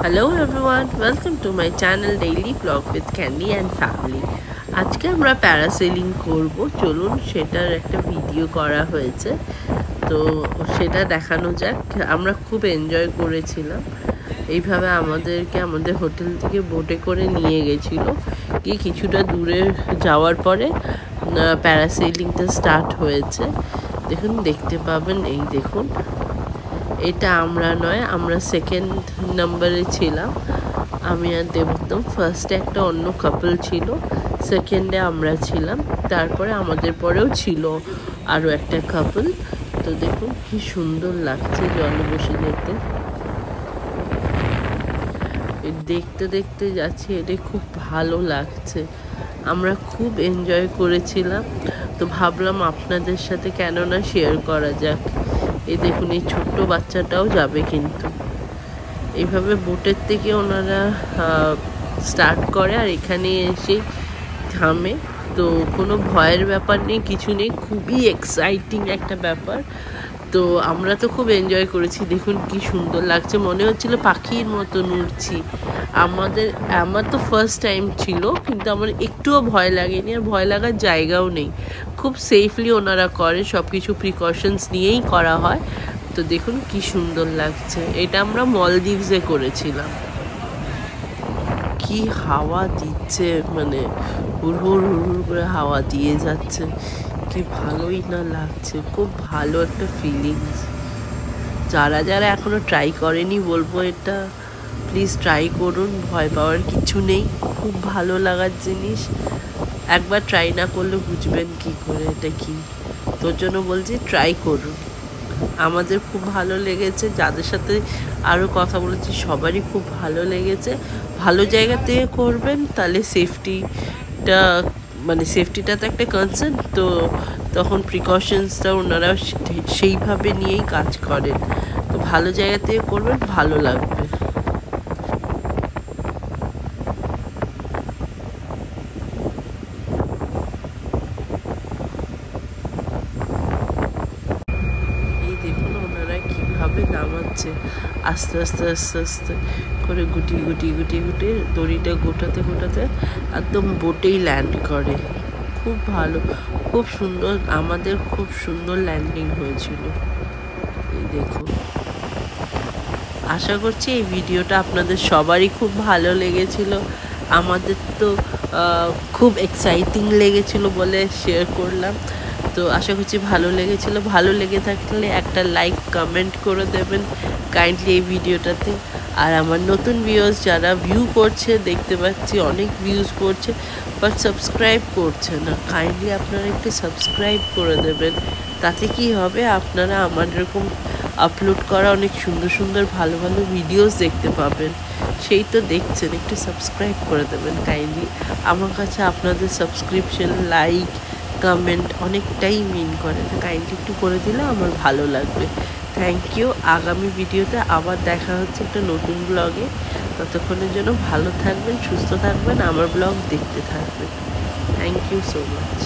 Hello everyone, welcome to my channel Daily Vlog with Candy and Family. আজকে আমরা parasailing করব, চলুন সেটার একটা ভিডিও করা হয়েছে, তো সেটা দেখানো যাক। আমরা খুব এনজয় করেছিলাম। এইভাবে আমাদেরকে আমাদের হোটেল থেকে বোটে করে নিয়ে গেছিলো, গিয়ে কিছুটা দূরে যাওয়ার পরে প্যারাসেলিংটা স্টার্ট হয়েছে। দেখুন, দেখতে পাবেন, এই দেখুন, এটা আমরা নয়, আমরা সেকেন্ড নাম্বারে ছিলাম। আমি আর দেবোত্তম। ফার্স্টে একটা অন্য কাপল ছিল, সেকেন্ডে আমরা ছিলাম, তারপরে আমাদের পরেও ছিল আরও একটা কাপল। তো দেখুন কি সুন্দর লাগছে জলে বসে যেতে। দেখতে দেখতে যাচ্ছি, এটা খুব ভালো লাগছে। আমরা খুব এনজয় করেছিলাম, তো ভাবলাম আপনাদের সাথে কেন না শেয়ার করা যাক। এই দেখুন, এই ছোট্ট বাচ্চাটাও যাবে, কিন্তু এইভাবে বোটের থেকে ওনারা স্টার্ট করে আর এখানে এসে থামে। তো কোনো ভয়ের ব্যাপার নেই, কিছু নেই, খুবই এক্সাইটিং একটা ব্যাপার। তো আমরা তো খুব এনজয় করেছি। দেখুন কি সুন্দর লাগছে, মনে হচ্ছিল পাখির মতন উড়ছি। আমার তো ফার্স্ট টাইম ছিল, কিন্তু আমার একটুও ভয় লাগেনি, আর ভয় লাগার জায়গাও নেই। খুব সেফলি ওনারা করে, সব কিছু প্রিকশনস নিয়েই করা হয়। তো দেখুন কি সুন্দর লাগছে। এটা আমরা মলদ্বীপসে করেছিলাম। কি হাওয়া দিচ্ছে, মানে হুড় করে হাওয়া দিয়ে যাচ্ছে, কি ভালোই না লাগছে। খুব ভালো একটা ফিলিংস। যারা যারা এখনো ট্রাই করেনি, বলবো এটা প্লিজ ট্রাই করুন। ভয় পাওয়ার কিছু নেই, খুব ভালো লাগার জিনিস। একবার ট্রাই না করলে বুঝবেন কি করে এটা কি। তোর জন্য বলছি, ট্রাই করুন। আমাদের খুব ভালো লেগেছে, যাদের সাথে আরও কথা বলেছি সবারই খুব ভালো লেগেছে। ভালো জায়গা থেকে করবেন, তাহলে সেফটিটা, মানে সেফটিটা তো একটা কনসার্ন, তো তখন প্রিকশনসটা ওনারা সেইভাবে নিয়েই কাজ করেন। তো ভালো জায়গা থেকে করবেন, ভালো লাগবে। দেখুন ওনারা কীভাবে নামাচ্ছে, আস্তে আস্তে আস্তে আস্তে করে গুটিয়ে দড়িটা গোটাতে একদম বোটেই ল্যান্ড করে। খুব ভালো, খুব সুন্দর, আমাদের খুব সুন্দর ল্যান্ডিং হয়েছিল। এই দেখুন, আশা করছি এই ভিডিওটা আপনাদের সবারই খুব ভালো লেগেছিল। আমাদের তো খুব এক্সাইটিং লেগেছিল বলে শেয়ার করলাম। তো আশা করছি ভালো লেগেছিল। ভালো লেগে থাকলে একটা লাইক কমেন্ট করে দেবেন কাইন্ডলি এই ভিডিওটাতে। আর আমার নতুন ভিউয়ার্স যারা ভিউ করছে, দেখতে পাচ্ছি অনেক ভিউজ করছে, বাট সাবস্ক্রাইব করছে না, কাইন্ডলি আপনারা একটু সাবস্ক্রাইব করে দেবেন। তাতে কি হবে, আপনারা আমার এরকম আপলোড করা অনেক সুন্দর ভালো ভিডিওস দেখতে পাবেন। সেই তো দেখছেন, একটু সাবস্ক্রাইব করে দেবেন কাইন্ডলি। আমার কাছে আপনাদের সাবস্ক্রিপশন, লাইক, কমেন্ট অনেকটাই মিন করে, তো কাইন্ডলি একটু করে দিলে আমার ভালো লাগবে। Thank you. আগামী ভিডিওতে আবার দেখা হচ্ছে একটা নতুন ব্লগে। ততক্ষণের জন্য ভালো থাকবেন, সুস্থ থাকবেন, আমার ব্লগ দেখতে থাকবেন। Thank you so much.